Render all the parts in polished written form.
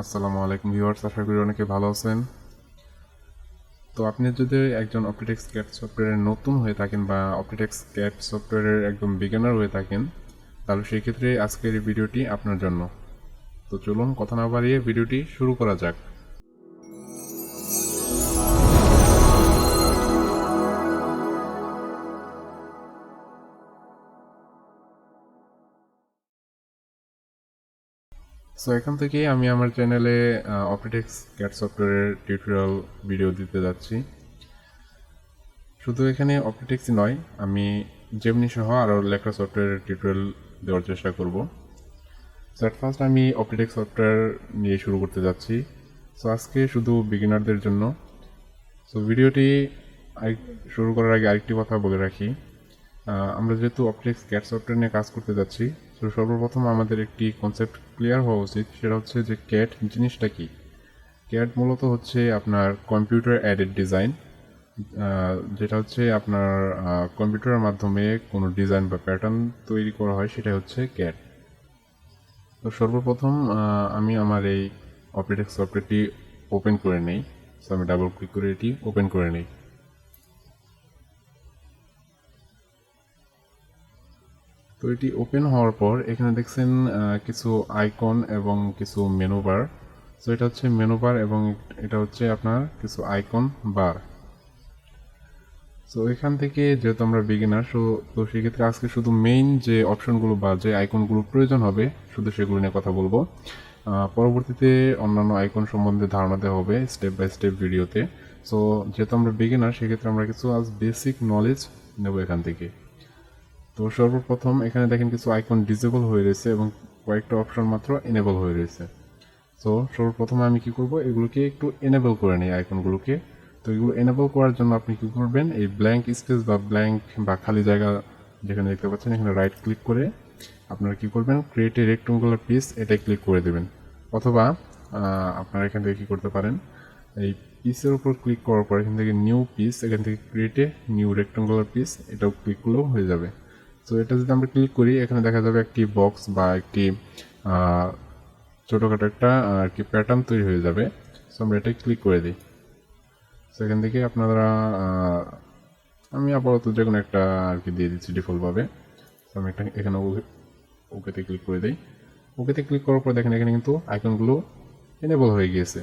আসসালামু আলাইকুম ভিউয়ার্স, আশা করি অনেকে ভালো আছেন। তো আপনি যদি একজন অপটিটেক্স ক্যাড সফটওয়্যারের নতুন হয়ে থাকেন বা অপটিটেক্স ক্যাড সফটওয়্যারের একদম বিগিনার হয়ে থাকেন, তাহলে সেই ক্ষেত্রে আজকের এই ভিডিওটি আপনার জন্য। তো চলুন কথা না বাড়িয়ে ভিডিওটি শুরু করা যাক। সো এখান থেকে আমি আমার চ্যানেলে অপটিটেক্স ক্যাড সফটওয়্যারের টিউটোরিয়াল ভিডিও দিতে যাচ্ছি। শুধু এখানে অপটিটেক্সই নয়, আমি জেমিনি সহ আরও লেখা সফটওয়্যারের টিউটোরিয়াল দেওয়ার চেষ্টা করব। সো অ্যাট ফার্স্ট আমি অপটিটেক্স সফটওয়্যার নিয়ে শুরু করতে যাচ্ছি। সো আজকে শুধু বিগিনারদের জন্য। সো ভিডিওটি শুরু করার আগে আরেকটি কথা বলে রাখি, আমরা যেহেতু অপটিক্স ক্যাড সফটওয়্যার নিয়ে কাজ করতে যাচ্ছি, তো সর্বপ্রথম আমাদের একটি কনসেপ্ট ক্লিয়ার হওয়া উচিত। সেটা হচ্ছে যে ক্যাড জিনিসটা কি। ক্যাড মূলত হচ্ছে আপনার কম্পিউটার অ্যাডেড ডিজাইন, যেটা হচ্ছে আপনার কম্পিউটারের মাধ্যমে কোনো ডিজাইন বা প্যাটার্ন তৈরি করা হয়, সেটা হচ্ছে ক্যাড। তো সর্বপ্রথম আমি আমার এই অপটিটেক্স সফটওয়্যারটি ওপেন করে নেই। সো আমি ডাবল ক্লিক করে এটি ওপেন করে নিই। তো এটি ওপেন হওয়ার পর এখানে দেখছেন কিছু আইকন এবং কিছু মেনু বার। সো এটা হচ্ছে মেনু বার এবং এটা হচ্ছে আপনার কিছু আইকন বার। সো এখান থেকে যেহেতু আমরা বিগিনার, তো সেক্ষেত্রে আজকে শুধু মেইন যে অপশনগুলো বা যে আইকনগুলো প্রয়োজন হবে শুধু সেগুলো নিয়ে কথা বলবো। পরবর্তীতে অন্যান্য আইকন সম্বন্ধে ধারণা দেওয়া হবে স্টেপ বাই স্টেপ ভিডিওতে। সো যেহেতু আমরা বিগিনার, সেক্ষেত্রে আমরা কিছু আজ বেসিক নলেজ নেব এখান থেকে। তো সর্বপ্রথম এখানে দেখেন কিছু আইকন ডিসেবল হয়ে রয়েছে এবং কয়েকটা অপশন মাত্র এনেবল হয়ে রয়েছে। সো সর্বপ্রথমে আমি কি করব, এগুলোকে একটু এনেবল করে নিই আইকনগুলোকে। তো এগুলো এনেবল করার জন্য আপনি কি করবেন, এই ব্ল্যাঙ্ক স্পেস বা ব্ল্যাঙ্ক বা খালি জায়গা যেখানে দেখতে পাচ্ছেন, এখানে রাইট ক্লিক করে আপনারা কি করবেন, ক্রিয়েট এ রেক্টেঙ্গুলার পিস, এটাই ক্লিক করে দেবেন। অথবা আপনারা এখান থেকে কি করতে পারেন, এই পিসের উপর ক্লিক করার পর এখান থেকে নিউ পিস, এখান থেকে create a new rectangular piece, এটাও ক্লিক করলেও হয়ে যাবে। তো এটা যদি আমরা ক্লিক করি, এখানে দেখা যাবে একটি বক্স বা একটি ছোটোখাটো একটা আর কি প্যাটার্ন তৈরি হয়ে যাবে। সো আমরা এটাই ক্লিক করে দিই। সেখান থেকে আপনারা আমি আপাতত যে কোনো একটা আর কি দিয়ে দিচ্ছি ডিফল্টভাবে। সো আমি একটা এখানে ওকেতে ক্লিক করে দিই। ওকেতে ক্লিক করার পর দেখেন এখানে কিন্তু আইকনগুলো এনেবল হয়ে গিয়েছে।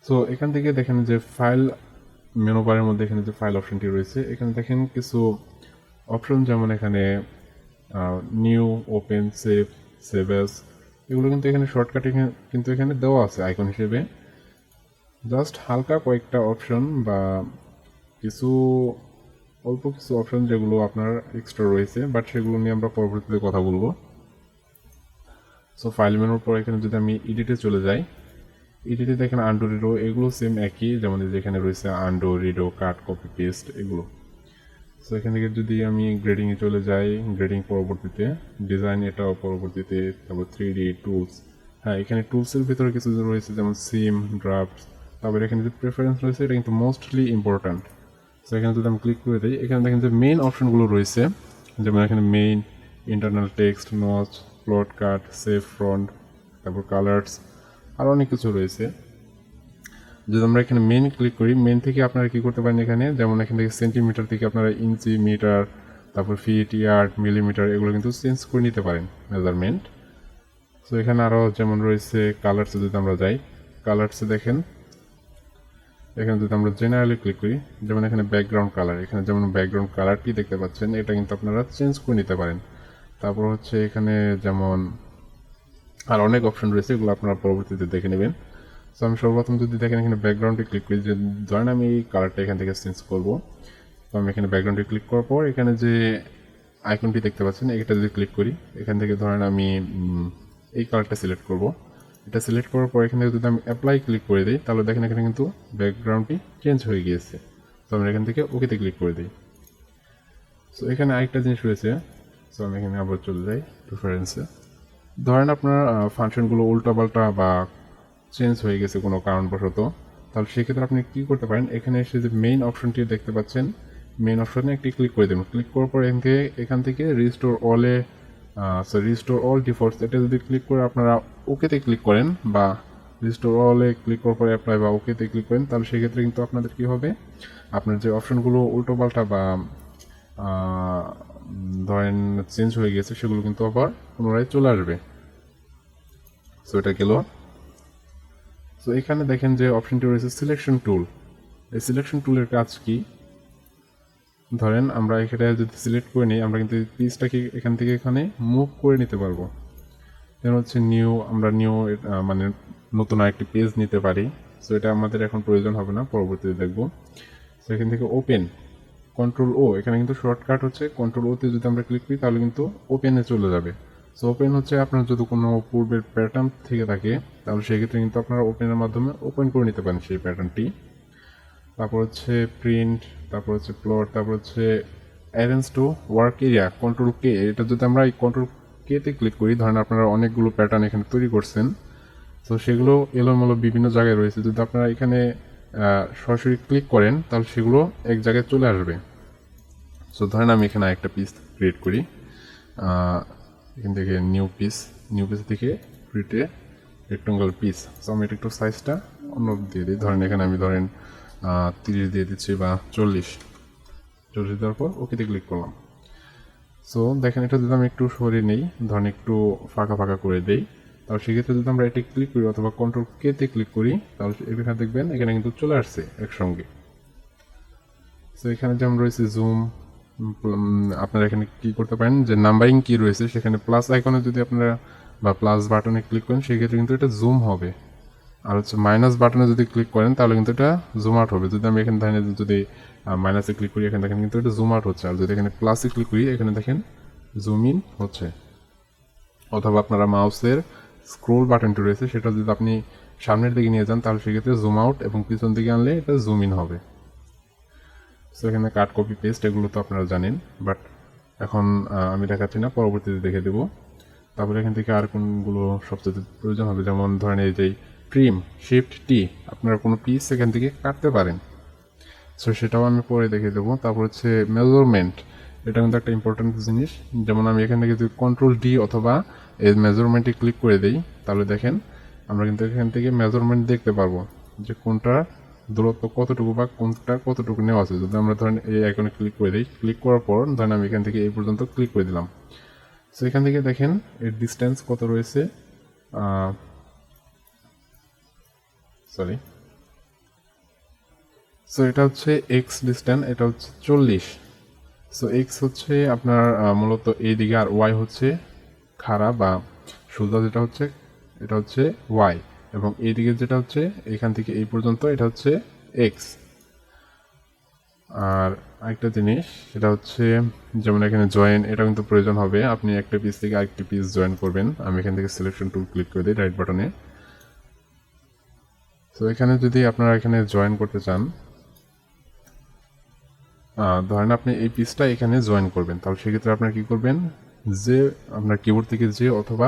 সো এখান থেকে দেখেন যে ফাইল মেনু বারের মধ্যে এখানে যে ফাইল অপশনটি রয়েছে, এখানে দেখেন কিছু অপশন, যেমন এখানে new, open, save, save as, এগুলো কিন্তু এখানে শর্টকাটে কিন্তু এখানে দেওয়া আছে আইকন হিসেবে। জাস্ট হালকা কয়েকটা অপশন বা কিছু অল্প কিছু অপশন যেগুলো আপনার এক্সট্রা রয়েছে, বাট সেগুলো নিয়ে আমরা পরবর্তীতে কথা বলবো। সো ফাইল মেনুর পর এখানে যদি আমি এডিটে চলে যাই, এডিটে দেখেন আন্ডো, রিডো, এগুলো সেম একই, যেমন যেখানে রয়েছে আন্ডো, রিডো, কাট, কপি, পেস্ট, এগুলো। সো এখান থেকে যদি আমি গ্রেডিংয়ে চলে যাই, গ্রেডিং পরবর্তীতে ডিজাইন, এটাও পরবর্তীতে, তারপর 3D টুলস। হ্যাঁ, এখানে টুলসের ভিতরে কিছু রয়েছে যেমন সিম, ড্রাফট, তারপর এখানে যে প্রেফারেন্স রয়েছে, এটা কিন্তু মোস্টলি ইম্পর্ট্যান্ট। সো এখানে যদি আমি ক্লিক করে দিই, এখানে দেখেন যে মেইন অপশনগুলো রয়েছে, যেমন এখানে main, internal text, notch, plot, cut, save front, তারপর কালার্স, আর অনেক কিছু রয়েছে। যদি আমরা এখানে মেন ক্লিক করি, মেন থেকে আপনারা কি করতে পারেন, এখানে যেমন এখান থেকে সেন্টিমিটার থেকে আপনারা ইঞ্চি, মিটার, তারপর ফিট, ইয়ার্ড, মিলিমিটার, এগুলো কিন্তু চেঞ্জ করে নিতে পারেন মেজারমেন্ট। সো এখানে আরও যেমন রয়েছে কালার্সে যদি আমরা যাই, কালার্সে দেখেন এখানে যদি আমরা জেনারেলি ক্লিক করি, যেমন এখানে ব্যাকগ্রাউন্ড কালার, এখানে যেমন ব্যাকগ্রাউন্ড কালারটি দেখতে পাচ্ছেন, এটা কিন্তু আপনারা চেঞ্জ করে নিতে পারেন। তারপর হচ্ছে এখানে যেমন আর অনেক অপশন রয়েছে, এগুলো আপনারা পরবর্তীতে দেখে নেবেন। সো আমি সর্বপ্রথম যদি দেখেন এখানে ব্যাকগ্রাউন্ডে ক্লিক করি, যে ধরেন আমি এই কালারটা এখান থেকে চেঞ্জ করব। তো আমি এখানে ব্যাকগ্রাউন্ডে ক্লিক করার পর এখানে যে আইকনটি দেখতে পাচ্ছেন, এটা যদি ক্লিক করি, এখান থেকে ধরেন আমি এই কালারটা সিলেক্ট করব। এটা সিলেক্ট করার পর এখান থেকে যদি আমি অ্যাপ্লাই ক্লিক করে দিই, তাহলে দেখেন এখানে কিন্তু ব্যাকগ্রাউন্ডটি চেঞ্জ হয়ে গিয়েছে। তো আমরা এখান থেকে ওকেতে ক্লিক করে দিই। সো এখানে আরেকটা জিনিস রয়েছে, সো আমি এখানে আবার চলে যাই প্রেফারেন্সে। ধরেন আপনার ফাংশনগুলো উল্টাপাল্টা বা চেঞ্জ হয়ে গেছে কোনো কারণবশত, তাহলে সেক্ষেত্রে আপনি কী করতে পারেন, এখানে এসে যে মেইন অপশনটি দেখতে পাচ্ছেন, মেইন অপশনে একটি ক্লিক করে দেবেন। ক্লিক করার পর এখান থেকে রিস্টোর অল ডিফল্টস, এটা যদি ক্লিক করে আপনারা ওকেতে ক্লিক করেন বা রিস্টোর অলে ক্লিক করার পরে অ্যাপ্লাই বা ওকেতে ক্লিক করেন, তাহলে সেক্ষেত্রে কিন্তু আপনাদের কী হবে, আপনার যে অপশনগুলো উল্টোপাল্টা বা ধরেন চেঞ্জ হয়ে গেছে সেগুলো কিন্তু আবার পুনরায় চলে আসবে। সো এটা গেল। সো এখানে দেখেন যে অপশনটি রয়েছে সিলেকশন টুল। এই সিলেকশন টুলের কাজ কি, ধরেন আমরা এখানে যদি সিলেক্ট করে নিই, আমরা কিন্তু পিসটাকে এখান থেকে এখানে মুভ করে নিতে পারবো। যেমন হচ্ছে আমরা মানে নতুন আরেকটি পেজ নিতে পারি। সো এটা আমাদের এখন প্রয়োজন হবে না, পরবর্তীতে দেখব। সো এখান থেকে ওপেন, কন্ট্রোল ও, এখানে কিন্তু শর্টকাট হচ্ছে কন্ট্রোল ওতে যদি আমরা ক্লিক করি তাহলে কিন্তু ওপেনে চলে যাবে। সো ওপেন হচ্ছে আপনার যদি কোনো পূর্বের প্যাটার্ন থেকে থাকে তাহলে সেক্ষেত্রে কিন্তু আপনারা ওপেনের মাধ্যমে ওপেন করে নিতে পারেন সেই প্যাটার্নটি। তারপর হচ্ছে প্রিন্ট, তারপর হচ্ছে প্লট, তারপর হচ্ছে arrange to work area, control K. এটা যদি আমরা এই কন্ট্রোল কেতে ক্লিক করি, ধরেন আপনারা অনেকগুলো প্যাটার্ন এখানে তৈরি করছেন, তো সেগুলো এলোমেলো বিভিন্ন জায়গায় রয়েছে, যদি আপনারা এখানে সরাসরি ক্লিক করেন তাহলে সেগুলো এক জায়গায় চলে আসবে। সো ধরেন আমি এখানে একটা পিস ক্রিয়েট করি, এখান থেকে নিউ পিস থেকে ক্রিয়েটে রেক্টেঙ্গল পিস। সো আমি একটু সাইজটা অন্য দিয়ে দিই, ধরেন এখানে আমি 30 দিয়ে দিচ্ছি বা 40 দেওয়ার পর ওকেতে ক্লিক করলাম। সো দেখেন এটা যদি আমি একটু সরিয়ে নিই, ধরেন একটু ফাঁকা করে দেই, তাহলে সেক্ষেত্রে যদি আমরা এটা ক্লিক করি অথবা কন্ট্রোল কেতে ক্লিক করি তাহলে এখানে দেখবেন এখানে কিন্তু চলে আসছে একসঙ্গে। সো এখানে যেমন রয়েছে জুম, আপনারা এখানে কি করতে পারেন যে নাম্বারিং কি রয়েছে সেখানে প্লাস আইকনে যদি আপনারা বা প্লাস বাটনে ক্লিক করেন সেক্ষেত্রে কিন্তু এটা জুম হবে, আর হচ্ছে মাইনাস বাটনে যদি ক্লিক করেন তাহলে কিন্তু এটা জুম আউট হবে। যদি আমি এখানে দেখেন যদি মাইনাসে ক্লিক করি এখানে দেখেন কিন্তু এটা জুম আউট হচ্ছে, আর যদি এখানে প্লাসে ক্লিক করি এখানে দেখেন জুম ইন হচ্ছে। অথবা আপনারা মাউসের স্ক্রোল বাটনটি রয়েছে সেটা যদি আপনি সামনের দিকে নিয়ে যান তাহলে সেক্ষেত্রে জুম আউট, এবং পিছন দিকে আনলে এটা জুম ইন হবে। সো এখানে কাট কপি পেস্ট এগুলো তো আপনারা জানেন, বাট এখন আমি দেখাচ্ছি না, পরবর্তীতে দেখে দেবো। তারপরে এখান থেকে আর কোনগুলো সবচেয়ে প্রয়োজন হবে, যেমন ধরেন এই যে ট্রিম, শিফট টি, আপনারা কোনো পিস এখান থেকে কাটতে পারেন। সো সেটাও আমি পরে দেখে দেবো। তারপর হচ্ছে মেজারমেন্ট, এটা কিন্তু একটা ইম্পর্টেন্ট জিনিস। যেমন আমি এখান থেকে যদি কন্ট্রোল ডি অথবা এই মেজারমেন্টে ক্লিক করে দিই তাহলে দেখেন আমরা কিন্তু এখান থেকে মেজারমেন্ট দেখতে পারবো যে কোনটা দূরত্ব কতটুকু বা কোনটা কতটুকু নেওয়া আছে। যদি আমরা ধরেন এই আইকনে ক্লিক করে দিই, ক্লিক করার পর ধরেন আমি এখান থেকে এই পর্যন্ত ক্লিক করে দিলাম। সো এখান থেকে দেখেন এর ডিস্টেন্স কত রয়েছে, সো এটা হচ্ছে এক্স ডিস্টেন্স, এটা হচ্ছে 40। সো এক্স হচ্ছে আপনার মূলত এই দিকে, আর ওয়াই হচ্ছে খাড়া বা সোজা যেটা হচ্ছে এটা হচ্ছে ওয়াই, এবং এই দিকে যেটা হচ্ছে এখান থেকে এই পর্যন্ত এটা হচ্ছে এক্স। আর আরেকটা জিনিস সেটা হচ্ছে যেমন এখানে জয়েন, এটা কিন্তু প্রয়োজন হবে, আপনি একটা পিস থেকে আরেকটি পিস জয়েন করবেন। আমি এখান থেকে সিলেকশন টুল ক্লিক করে দিই রাইট বাটনে। তো এখানে যদি আপনারা এখানে জয়েন করতে চান, ধরেন আপনি এই পিসটা এখানে জয়েন করবেন, তাহলে সেক্ষেত্রে আপনারা কী করবেন, যে আপনার কিবোর্ড থেকে যে অথবা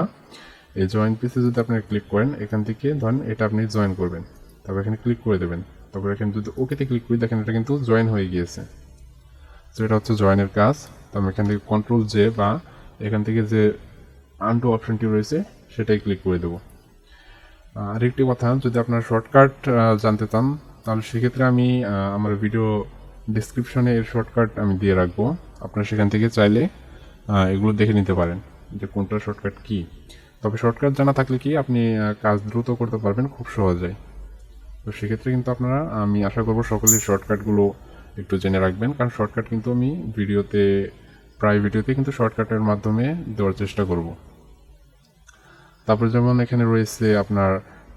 এই জয়েন পিসে যদি আপনারা ক্লিক করেন এখান থেকে ধরেন এটা আপনি জয়েন করবেন, তারপর এখানে ক্লিক করে দেবেন। তারপর এখানে যদি ওকেতে ক্লিক করি দেখেন এটা কিন্তু জয়েন হয়ে গিয়েছে। তো এটা হচ্ছে জয়েনের কাজ। তো আমি এখান থেকে কন্ট্রোল জে বা এখান থেকে যে আনডু অপশনটি রয়েছে সেটাই ক্লিক করে দেবো। আরেকটি কথা, যদি আপনার শর্টকাট জানতে চান তাহলে সেক্ষেত্রে আমি আমার ভিডিও ডিসক্রিপশনে এর শর্টকাট আমি দিয়ে রাখবো, আপনারা সেখান থেকে চাইলে এগুলো দেখে নিতে পারেন যে কোনটা শর্টকাট কী। তবে শর্টকাট জানা থাকলে কি আপনি কাজ দ্রুত করতে পারবেন খুব সহজেই। তো সেক্ষেত্রে কিন্তু আপনারা, আমি আশা করবো সকলেই শর্টকাটগুলো একটু জেনে রাখবেন, কারণ শর্টকাট কিন্তু আমি প্রায় ভিডিওতে কিন্তু শর্টকাটের মাধ্যমে দেওয়ার চেষ্টা করব। তারপর যেমন এখানে রয়েছে আপনার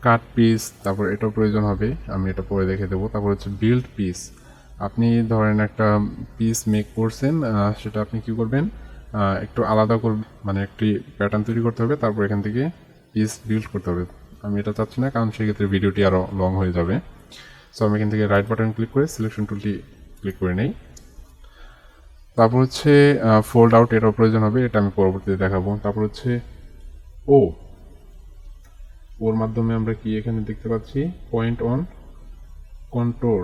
কাট পিস, তারপর এটাও প্রয়োজন হবে, আমি এটা পরে দেখে দেবো। তারপর হচ্ছে বিল্ড পিস, আপনি ধরেন একটা পিস মেক করছেন, সেটা আপনি কি করবেন, একটু আলাদা করবেন, মানে একটি প্যাটার্ন তৈরি করতে হবে, তারপর এখান থেকে পিস বিল্ড করতে হবে। আমি এটা চাচ্ছি না, কারণ সেক্ষেত্রে ভিডিওটি আরও লং হয়ে যাবে। সো আমি এখান থেকে রাইট বাটন ক্লিক করে সিলেকশন টুলটি ক্লিক করে নেই। তারপর হচ্ছে ফোল্ড আউট, এটাও প্রয়োজন হবে, এটা আমি পরবর্তীতে দেখাবো। তারপর হচ্ছে ওর মাধ্যমে আমরা কি এখানে দেখতে পাচ্ছি পয়েন্ট অন কন্ট্রোল।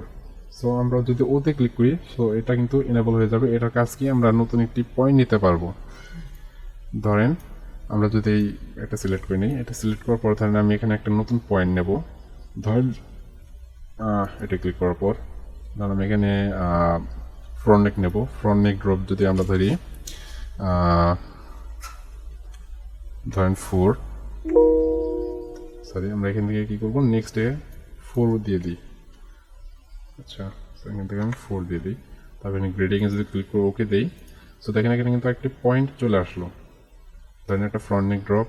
সো আমরা যদি ওতে ক্লিক করি সো এটা কিন্তু এনেবল হয়ে যাবে। এটার কাজ কি, আমরা নতুন একটি পয়েন্ট নিতে পারবো। ধরেন আমরা যদি এটা সিলেক্ট করে নিই, এটা সিলেক্ট করার পর ধরেন আমি এখানে একটা নতুন পয়েন্ট নেব। ধরেন এটা ক্লিক করার পর ধরেন আমি এখানে ফ্রন্ট নেক নেব। ফ্রন্ট নেক ড্রপ যদি আমরা ধরি ধরেন 4, সরি আমরা এখান থেকে কী করবো, নেক্সটে 4 দিয়ে দিই। আচ্ছা, এখান থেকে আমি 4 দিয়ে দিই। তারপরে গ্রেডিংয়ে যদি ক্লিক করে ওকে দিই, সো দেখেন এখানে কিন্তু একটি পয়েন্ট চলে আসলো। ধরেন একটা ফ্রন্ট নেক ড্রপ,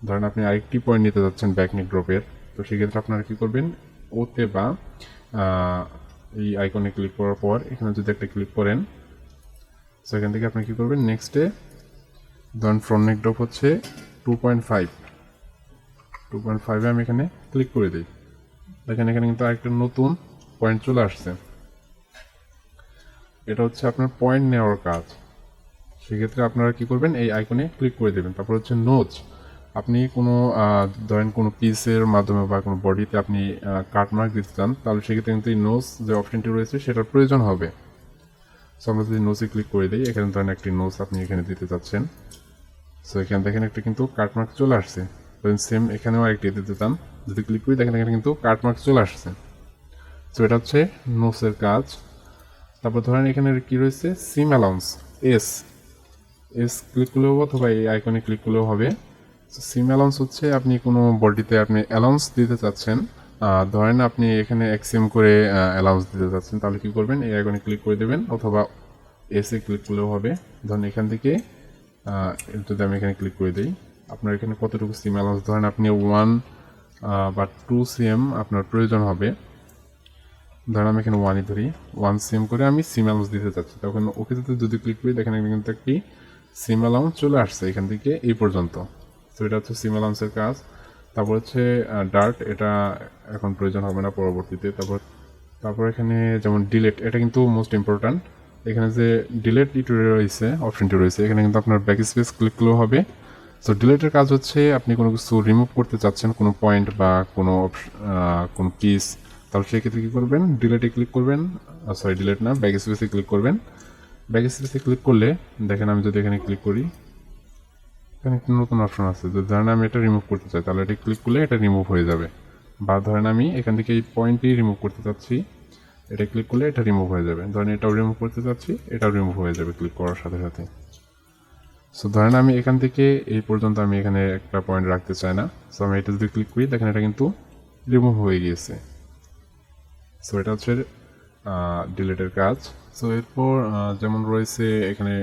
ধরেন আপনি আরেকটি পয়েন্ট নিতে যাচ্ছেন ব্যাক নেক ড্রপের, তো সেক্ষেত্রে আপনারা কী করবেন, ওতে বা এই আইকনে ক্লিক করার পর এখানে যদি একটা ক্লিক করেন, সো এখান থেকে আপনি কী করবেন, নেক্সটে ধরেন ফ্রন্ট নেক ড্রপ হচ্ছে 2.5 আমি এখানে ক্লিক করে দিই। দেখেন এখানে কিন্তু আরেকটা নতুন পয়েন্ট চলে আসছে। এটা হচ্ছে আপনার পয়েন্ট নেওয়ার কাজ। সেক্ষেত্রে আপনারা কি করবেন, এই আইকনে ক্লিক করে দেবেন। তারপর হচ্ছে নোজ, আপনি কোনো ধরেন কোনো পিসের মাধ্যমে বা কোনো বডিতে আপনি কাটমার্ক দিতে চান, তাহলে সেক্ষেত্রে কিন্তু এই নোজ যে অপশনটি রয়েছে সেটার প্রয়োজন হবে। সো আমরা যদি নোজে ক্লিক করে দিই, এখানে ধরেন একটি নোজ আপনি এখানে দিতে চাচ্ছেন, সো এখানে দেখেন একটা কিন্তু কাটমার্ক চলে আসছে। ধরেন সেম এখানেও আরেকটি দিতে চান, যদি ক্লিক করি দেখেন এখানে কিন্তু কাটমার্ক চলে আসছে। সো এটা হচ্ছে নোজের কাজ। তারপর ধরেন এখানে কি রয়েছে, সিম অ্যালাউন্স, এস ক্লিক করলেও অথবা এই আইকনে ক্লিক করলেও হবে। সিম অ্যালাউন্স হচ্ছে আপনি কোনো বডিতে আপনি অ্যালাউন্স দিতে চাচ্ছেন, ধরেন আপনি এখানে এক্সএম করে অ্যালাউন্স দিতে চাচ্ছেন, তাহলে কি করবেন, এই আইকনে ক্লিক করে দেবেন অথবা এসে ক্লিক করলেও হবে। ধরেন এখান থেকে যদি আমি এখানে ক্লিক করে দিই, আপনার এখানে কতটুকু সিম অ্যালাউন্স, ধরেন আপনি 1 বা 2 সিএম আপনার প্রয়োজন হবে। ধরেন আমি এখানে 1ই ধরি, 1 সিএম করে আমি সিম অ্যালাউন্স দিতে চাচ্ছি, তখন ওকে যদি ক্লিক করি দেখেন এখানে কিন্তু একটি সিম অ্যালাউন্স চলে আসছে এখান থেকে এই পর্যন্ত। তো এটা হচ্ছে সিম অ্যালাউন্সের কাজ। তারপর হচ্ছে ডার্ট, এটা এখন প্রয়োজন হবে না পরবর্তীতে। তারপর এখানে যেমন ডিলেট, এটা কিন্তু মোস্ট ইম্পর্ট্যান্ট। এখানে যে ডিলেট রয়েছে অপশনটি রয়েছে, এখানে কিন্তু আপনার ব্যাক স্পেস ক্লিক করলেও হবে। সো ডিলেটের কাজ হচ্ছে আপনি কোনো কিছু রিমুভ করতে চাচ্ছেন, কোনো পয়েন্ট বা কোনো পিস, তাহলে সেক্ষেত্রে কী করবেন, ডিলেটে ক্লিক করবেন, সরি ডিলেট না, ব্যাক স্পেসে ক্লিক করবেন। ব্যাক স্পেসে ক্লিক করলে দেখেন আমি যদি এখানে ক্লিক করি, এখানে একটা নতুন অপশন আছে, যদি ধরেন আমি এটা রিমুভ করতে চাই তাহলে এটা ক্লিক করলে এটা রিমুভ হয়ে যাবে। বা ধরেন আমি এখান থেকে এই পয়েন্টটি রিমুভ করতে চাচ্ছি, এটা ক্লিক করলে এটা রিমুভ হয়ে যাবে। ধরেন এটাও রিমুভ করতে চাচ্ছি, এটাও রিমুভ হয়ে যাবে ক্লিক করার সাথে সাথে। সো ধরেন আমি এখান থেকে এই পর্যন্ত আমি এখানে একটা পয়েন্ট রাখতে চাই না, সো আমি এটা যদি ক্লিক করি দেখেন এটা কিন্তু রিমুভ হয়ে গিয়েছে। সো এটা হচ্ছে ডিলেটের কাজ। সো এরপর যেমন রয়েছে এখানে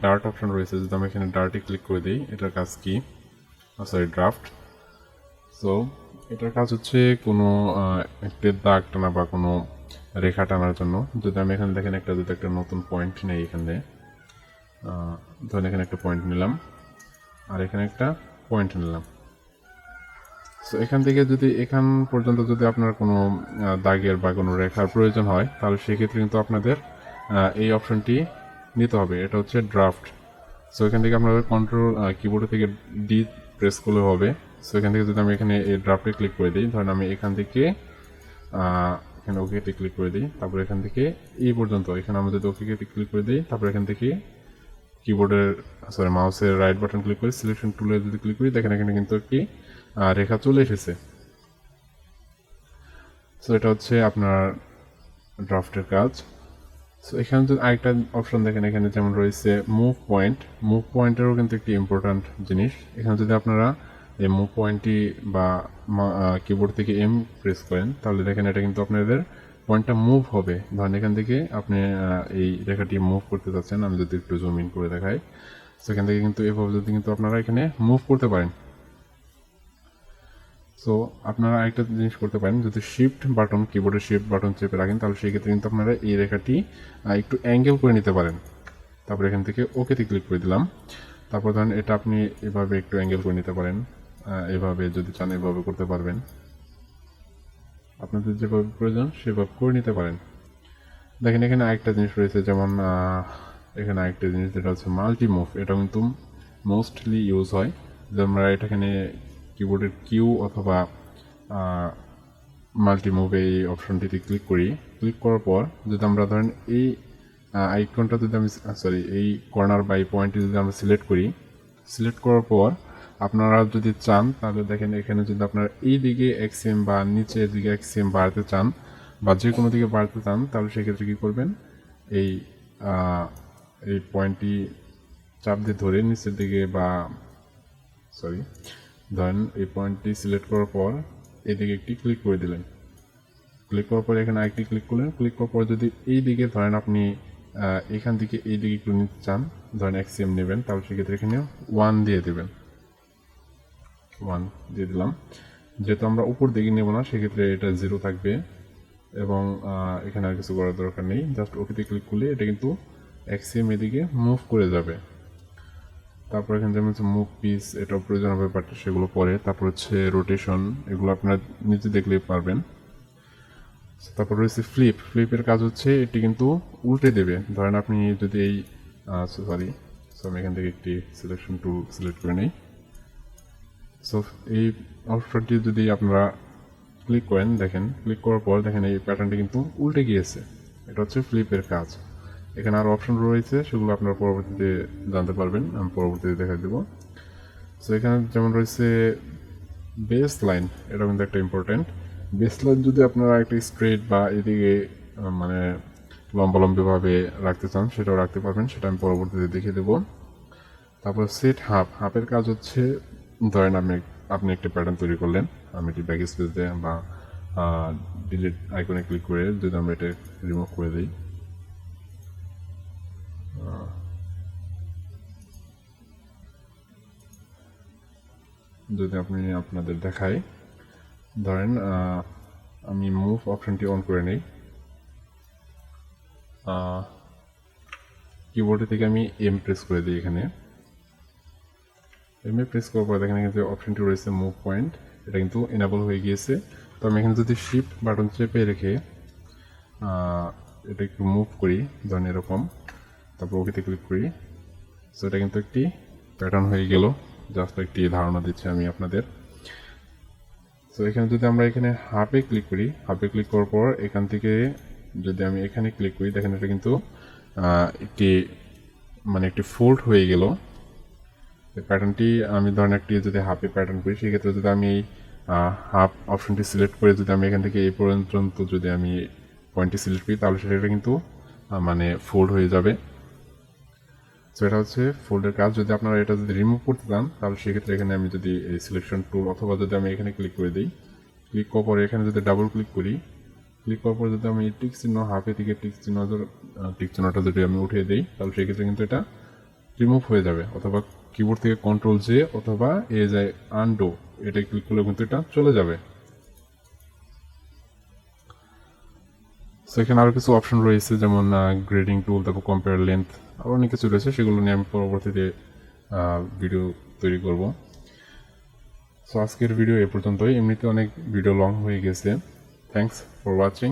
ডার্ট অপশন রয়েছে, যদি আমি এখানে ডার্টে ক্লিক করে দিই, এটার কাজ কি, সরি ড্রাফট। সো এটার কাজ হচ্ছে কোনো একটি দাগ টানা বা কোনো রেখা টানার জন্য। যদি আমি এখানে দেখেন যদি একটা নতুন পয়েন্ট নেই, এখানে ধরেন এখানে একটা পয়েন্ট নিলাম আর এখানে একটা পয়েন্ট নিলাম। সো এখান থেকে যদি এখান পর্যন্ত যদি আপনার কোনো দাগের বা কোনো রেখার প্রয়োজন হয়, তাহলে সেক্ষেত্রে কিন্তু আপনাদের এই অপশনটি নিতে হবে। এটা হচ্ছে ড্রাফট। সো এখান থেকে আপনাদের কন্ট্রোল কিবোর্ড থেকে ডি প্রেস করলে হবে। সো এখান থেকে যদি আমি এখানে এই ড্রাফটে ক্লিক করে দিই, ধরেন আমি এখান থেকে এখানে ওকেতে ক্লিক করে দিই, তারপর এখান থেকে এই পর্যন্ত এখানে আমরা যদি ওকেতে ক্লিক করে দিই, তারপর এখান থেকে কিবোর্ডের মাউসের রাইট বাটন ক্লিক করে সিলেকশন টুলে যদি ক্লিক করি দেখেন এখানে কিন্তু একটি রেখা চলে এসেছে। সো এটা হচ্ছে আপনার ড্রাফটের কাজ। সো এখানে যদি আরেকটা অপশন দেখেন, এখানে যেমন রয়েছে মুভ পয়েন্টেরও কিন্তু একটি ইম্পর্ট্যান্ট জিনিস। এখানে যদি আপনারা এই মুভ পয়েন্টটি বা কিবোর্ড থেকে এম প্রেস করেন, তাহলে দেখেন এটা কিন্তু আপনাদের পয়েন্টটা মুভ হবে। ধরেন এখান থেকে আপনি এই রেখাটি মুভ করতে চাচ্ছেন, আমি যদি একটু জুম ইন করে দেখাই, সেখান থেকে কিন্তু এভাবে যদি কিন্তু আপনারা এখানে মুভ করতে পারেন। সো আপনারা একটা জিনিস করতে পারেন, যদি শিফট বাটন কিবোর্ডের শিফট বাটন চেপে রাখেন, তাহলে সেই ক্ষেত্রে কিন্তু আপনারা এই রেখাটি একটু অ্যাঙ্গেল করে নিতে পারেন। তারপর এখান থেকে ওকেতে ক্লিক করে দিলাম। তারপর ধরেন এটা আপনি এভাবে একটু অ্যাঙ্গেল করে নিতে পারেন, এভাবে যদি চান এভাবে করতে পারবেন, আপনাদের যেভাবে প্রয়োজন সেভাবে করে নিতে পারেন। দেখেন এখানে আরেকটা জিনিস রয়েছে, যেমন এখানে আরেকটা জিনিস যেটা হচ্ছে মাল্টি মুভ। এটা কিন্তু মোস্টলি ইউজ হয়, যে আমরা এখানে কিবোর্ডের কিউ অথবা মাল্টি মুভ এই অপশনটিতে ক্লিক করি। ক্লিক করার পর যদি আমরা ধরেন এই আইকনটা যদি আমি এই কর্নার বা এই পয়েন্টটি যদি আমরা সিলেক্ট করি, সিলেক্ট করার পর আপনারা যদি চান তাহলে দেখেন এখানে যদি আপনারা এই দিকে এক্সএম বা নিচের দিকে এক্সএম বাড়াতে চান বা যে কোনো দিকে বাড়াতে চান তাহলে সেক্ষেত্রে কী করবেন, এই পয়েন্টটি চাপ দিয়ে ধরে নিচের দিকে বা ধরেন এই পয়েন্টটি সিলেক্ট করার পর এদিকে একটি ক্লিক করে দিলেন। ক্লিক করার পর এখানে আরেকটি ক্লিক করলেন। ক্লিক করার পর যদি এই দিকে ধরেন আপনি এখান থেকে এই দিকে একটু নিতে চান, ধরেন এক্সএম নেবেন, তাহলে সেক্ষেত্রে এখানে 1 দিয়ে দেবেন। 1 দিয়ে দিলাম। যেহেতু আমরা উপর দিকে নেব না সেক্ষেত্রে এটা 0 থাকবে এবং এখানে আর কিছু করার দরকার নেই, জাস্ট ওকেতে ক্লিক করলে এটা কিন্তু এক্সএম এদিকে মুভ করে যাবে। তারপর এখানে যেমন হচ্ছে মুভ পিস, এটাও প্রয়োজন হবে বাট সেগুলো পরে। তারপর হচ্ছে রোটেশন, এগুলো আপনারা নিজে দেখলেই পারবেন। তারপর রয়েছে ফ্লিপের কাজ হচ্ছে এটি কিন্তু উল্টে দেবে। ধরেন আপনি যদি এই আমি এখান থেকে একটি সিলেকশন টুল সিলেক্ট করে নিই। সো এই অপশনটি যদি আপনারা ক্লিক করেন, দেখেন ক্লিক করার পর দেখেন এই প্যাটার্নটি কিন্তু উল্টে গিয়েছে। এটা হচ্ছে ফ্লিপের কাজ। এখানে আরও অপশন রয়েছে, সেগুলো আপনারা পরবর্তীতে জানতে পারবেন, আমি পরবর্তীতে দেখা দেবো। সো এখানে যেমন রয়েছে বেস লাইন, এটা কিন্তু একটা ইম্পর্টেন্ট। বেস লাইন যদি আপনারা একটা স্ট্রেট বা এদিকে মানে লম্বালম্বিভাবে রাখতে চান সেটাও রাখতে পারবেন, সেটা আমি পরবর্তীতে দেখিয়ে দেবো। তারপর সেট হাফের কাজ হচ্ছে ধরেন আপনি একটা প্যাটার্ন তৈরি করলেন, আমি এটি ব্যাক স্পেসে বা ডিলিট আইকনে ক্লিক করে যদি আমরা এটা রিমুভ করে দিই, যদি আপনাদের দেখাই, ধরেন আমি মুভ অপশনটি অন করে নিই। কিবোর্ডে থেকে আমি এম প্রেস করে দিই। এখানে এম প্রেস করার পর দেখেন এখানে যে অপশনটি রয়েছে মুভ পয়েন্ট, এটা কিন্তু এনাবল হয়ে গিয়েছে। তো আমি এখানে যদি শিফট বাটন চেপে রেখে এটা একটু মুভ করি, ধরেন এরকম, তারপর ওকেতে ক্লিক করি, সো এটা কিন্তু একটি প্যাটার্ন হয়ে গেল। জাস্ট একটি ধারণা দিচ্ছি আমি আপনাদের। সো এখানে যদি আমরা এখানে হাফে ক্লিক করি, হাফে ক্লিক করার পর এখান থেকে যদি আমি এখানে ক্লিক করি, দেখেন এটা কিন্তু একটি ফোল্ড হয়ে গেল। প্যাটার্নটি আমি ধরেন একটি যদি হাফে প্যাটার্ন করি, সেক্ষেত্রে যদি আমি হাফ অপশনটি সিলেক্ট করে যদি আমি এখান থেকে এই পর্যন্ত যদি আমি পয়েন্টটি সিলেক্ট করি, তাহলে সেটা কিন্তু ফোল্ড হয়ে যাবে। সো এটা হচ্ছে ফোল্ডের কাজ। যদি আপনারা এটা যদি রিমুভ করতে চান তাহলে সেক্ষেত্রে এখানে আমি যদি এই সিলেকশন টুল অথবা যদি আমি এখানে ক্লিক করে দিই, ক্লিক করার পরে এখানে যদি ডাবল ক্লিক করি, ক্লিক করার পরে যদি আমি টিক চিহ্ন হাফে থেকে টিক চিহ্নটা যদি আমি উঠিয়ে দিই, তাহলে সেক্ষেত্রে কিন্তু এটা রিমুভ হয়ে যাবে। অথবা কিবোর্ড থেকে কন্ট্রোল জে অথবা এ যায় আনডো, এটা ক্লিক করলে কিন্তু এটা চলে যাবে। সেখানে আরও কিছু অপশন রয়েছে, যেমন গ্রেডিং টুল, তারপর কম্পেয়ার লেন্থ, আরও অনেক কিছু রয়েছে, সেগুলো নিয়ে আমি পরবর্তীতে ভিডিও তৈরি করব। সো আজকের ভিডিও এ পর্যন্তই। এমনিতে অনেক ভিডিও লং হয়ে গেছে। Thanks for watching.